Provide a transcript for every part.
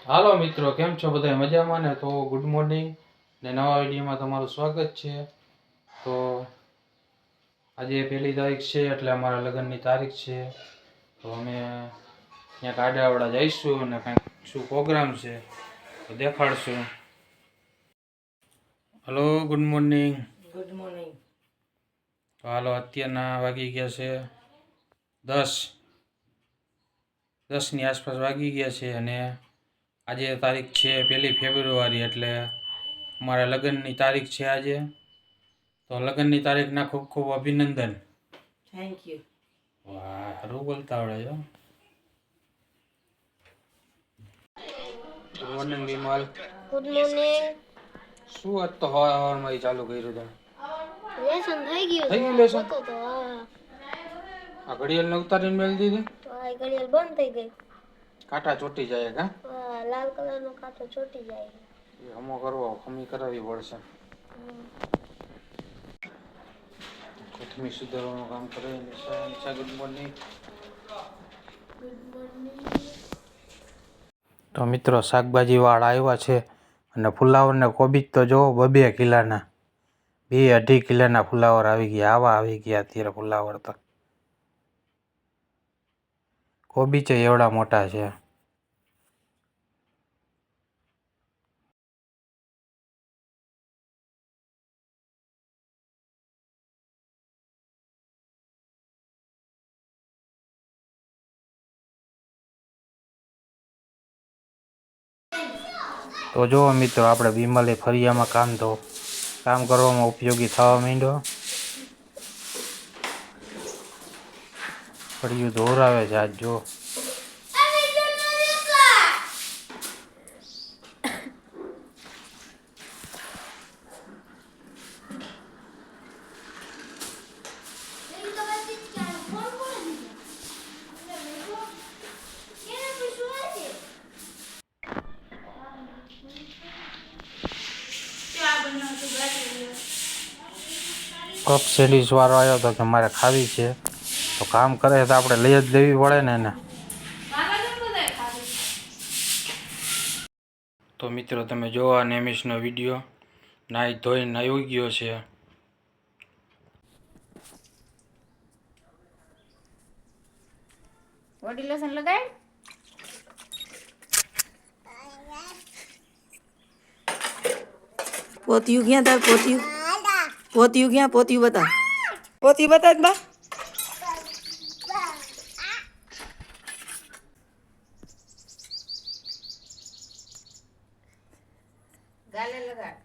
હાલો મિત્રો, કેમ છો બધા? મજામાં ને? તો ગુડ મોર્નિંગ ને નવા વિડીયોમાં તમારું સ્વાગત છે. તો આજે 1 તારીખ છે એટલે અમારા લગ્નની તારીખ છે. તો અમે ત્યાં આડાવાડા જઈશું અને કંઈક શું પ્રોગ્રામ છે તો દેખાડશું. Hello, good morning. Good morning. તો હાલો, અત્યારના વાગી ગયા છે 10ની આસપાસ વાગી ગયા છે અને આજે તારીખ છે 1 ફેબ્રુઆરી એટલે અમારા લગ્નની તારીખ છે આજે. તો લગ્નની તારીખના ખૂબ ખૂબ અભિનંદન. Thank you. વાહ, સારું બોલતા આવડે છે. Good morning Vimal. Good morning. શું આજ તો હવારમાં ચાલુ કર્યું તમે? લેસન થઈ ગયું. થઈ ગયું લેસન? તો આ ઘડિયાળ ઉતારીને મેળ દીધી? તો આ ઘડિયાળ બંધ થઈ ગઈ. કાંટા ચોટી જાય કા? લાલ કલરનો કાંટો ચોટી જાય. એ હમો કરવો, ખમી કરાવવી પડશે. કોથમી સુધારવાનું કામ કરે. Nisha good morning. તો મિત્રો, શાકભાજી વાળા આવ્યા છે અને ફુલાવર ને કોબીજ તો જો 2 કિલોના, 2-2.5 કિલોના ફુલાવર આવી ગયા. આવા આવી ગયા અત્યારે ફુલાવર તો. કોબીજ એવડા મોટા છે. તો જો મિત્રો, આપણે વિમલે ફરિયામાં કામ કરવામાં ઉપયોગી થવા માંડ્યો. ફળિયું ધોરાવે છે આજ જો. કપ સેન્ડવીચ વાળો આવ્યો તો કે મારે ખાવી છે, તો કામ કરે તો આપણે લઈ જ લેવી પડે ને એને. તો મિત્રો, તમે જોવા નેમિશનો વિડીયો. નાહી ધોઈને આવી ગયો છે. Body lotion લગાડ. પોતિયું ક્યાં તાર? પોતિયું ક્યાં? પોતિયું બતા. પોતિયું બતા જ બા. ગાલે લગાડ.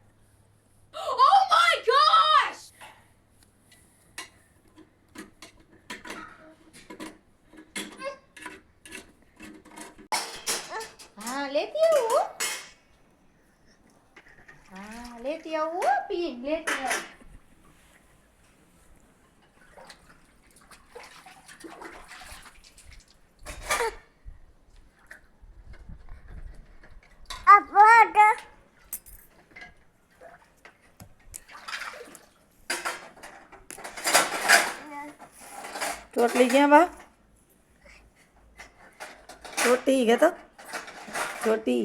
Oh my gosh! हाँ लेती हूँ. हाँ लेती हूँ. पी लेती हूँ. ચોટલી ક્યાં બા? ચોટી કે તો ચોટી.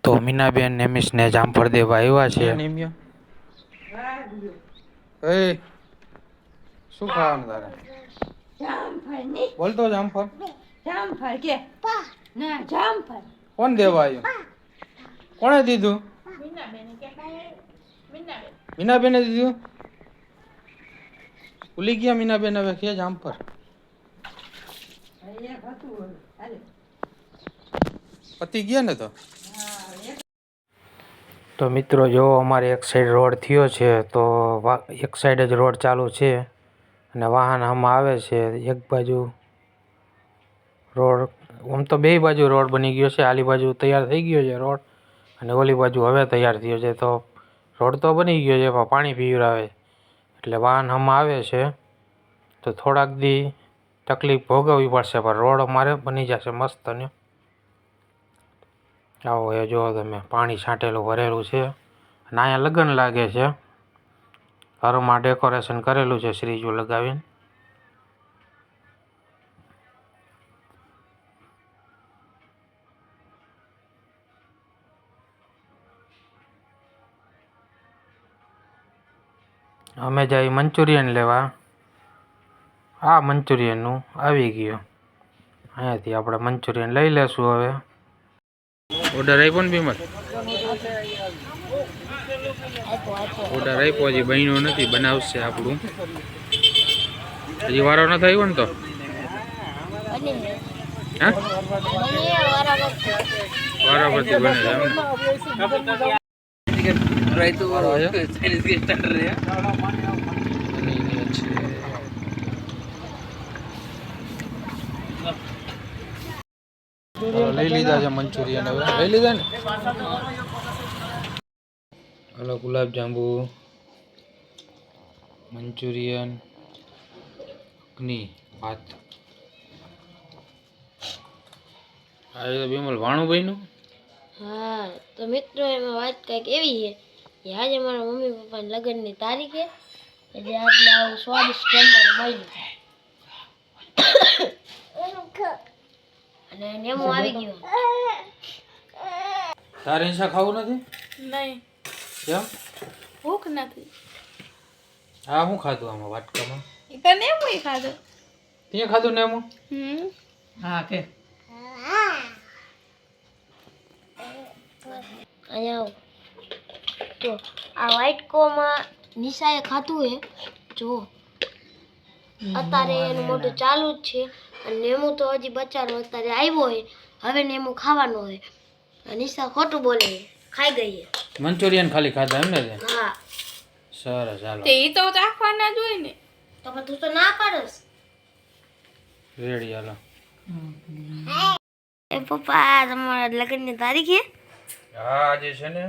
તો મીનાબેન નેમિશને જામફળ દેવા આવ્યા છે. એ શું ખાવાનું તારે? જામફળ બોલતો જામફળ. જામફળ કે ના જામફળ કોણ દેવા આવ્યું? કોણે દીધું? મીનાબેને દીધું. ભૂલી ગયા મીનાબેન, હવે કે જામફળ પતી ગયા ને. તો મિત્રો, જો અમારે એક સાઈડ રોડ થયો છે તો એક સાઈડ જ રોડ ચાલુ છે અને વાહન આમાં આવે છે. એક બાજુ રોડ, આમ તો 2 બાજુ રોડ બની ગયો છે. આલી બાજુ તૈયાર થઈ ગયો છે રોડ અને ઓલી બાજુ હવે તૈયાર થયો છે. તો રોડ તો બની ગયો છે પણ પાણી પીવરાવે એટલે વાહન આમાં આવે છે તો થોડાક દી તકલીફ ભોગવવી પડશે, પણ રોડ અમારે બની જશે મસ્ત ને. આવો એ જો તમે, પાણી છાંટેલું ભરેલું છે અને અહીંયા લગ્ન લાગે છે. ઘરમાં ડેકોરેશન કરેલું છે શ્રીજુ લગાવીને. અમે જઈ મંચુરિયન લેવા. આ મંચુરિયનનું આવી ગયું. અહીંયાથી આપણે મંચુરિયન લઈ લેશું હવે. ઓર્ડર આપ્યો ને બીમલ? ઓર્ડર આપ્યો, હજી બન્યો નથી, બનાવશે આપણું. હજી વારો નથી આવ્યો ને તો? હા, વારાફરતી બને છે લઈ લીધા છે મંચુરિયન. હવે લઈ લીધા ને. હલો, ગુલાબ જાંબુ, મંચુરિયન, અગ્નિ ભાત. આ બીમલ વાણું બન્યું. હા તો મિત્રો એમાં વાત કંઈક એવી છે કે આજે મારા મમ્મી પપ્પાના લગ્નની તારીખ છે, એટલે આપણે આવું સ્વાદિષ્ટ જમવાનું મળ્યું અને નેમો આવી ગયો. તારે ઈંસા ખાવું નથી? નહીં, કેમ? ભૂખ નથી. હા, હું ખાધું આમાં વાટકામાં? એ તને એમ ખાધું? તે ખાધું ને એમાં? હા કે અહીંયા આવો. તો આ વ્હાઈટ કોમાં નિશાએ ખાધું હે. જો અત્યારે એનું મોઢું ચાલુ જ છે અને નેમુ તો હજી બચારો અત્યારે આવ્યો હે. હવે નેમુ ખાવાનો હે. નિશા ખોટું બોલે છે, ખાઈ ગઈ હે. મંચુરિયન ખાલી ખાધા એમ ને? હા સરસ, ચાલો તે ઈ તો રાખવાના જ હોય ને. તો પણ તું તો ના પાડસ. રેડી, હાલો. એ પપ્પા તમારા લગ્નની તારીખ છે? હા, આજે છે ને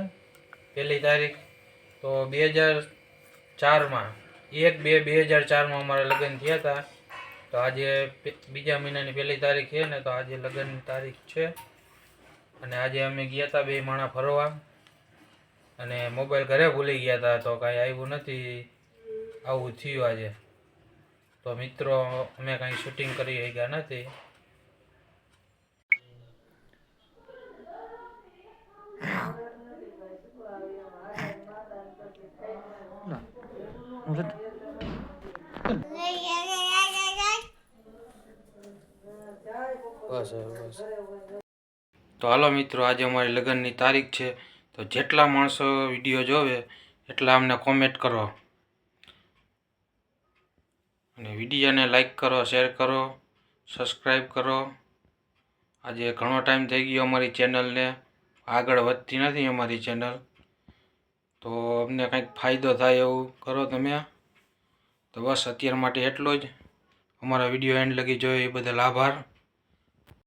1 તારીખ. તો 2004માં 1/2/2004માં અમારા લગ્ન થયા હતા. તો આજે બીજા મહિનાની 1 તારીખ છે ને, તો આજે લગ્નની તારીખ છે. અને આજે અમે ગયા હતા 2 માણા ફરવા અને મોબાઈલ ઘરે ભૂલી ગયા હતા, તો કાંઈ આવ્યું નથી. આવું થયું આજે. તો મિત્રો અમે કાંઈ શૂટિંગ કરી શક્યા નથી. બસ. તો હાલો મિત્રો, આજે અમારી લગ્નની તારીખ છે. તો જેટલા માણસો વિડીયો જોવે એટલા અમને કોમેન્ટ કરો અને વિડીયોને લાઈક કરો, શેર કરો, સબસ્ક્રાઈબ કરો. આજે ઘણો ટાઈમ થઈ ગયો અમારી ચેનલને, આગળ વધતી નથી અમારી ચેનલ. તો અમને કંઈક ફાયદો થાય એવું કરો તમે. તો બસ અત્યાર માટે એટલું જ. અમારા વિડીયો એન્ડ લગી જોયો એ બદલ આભાર.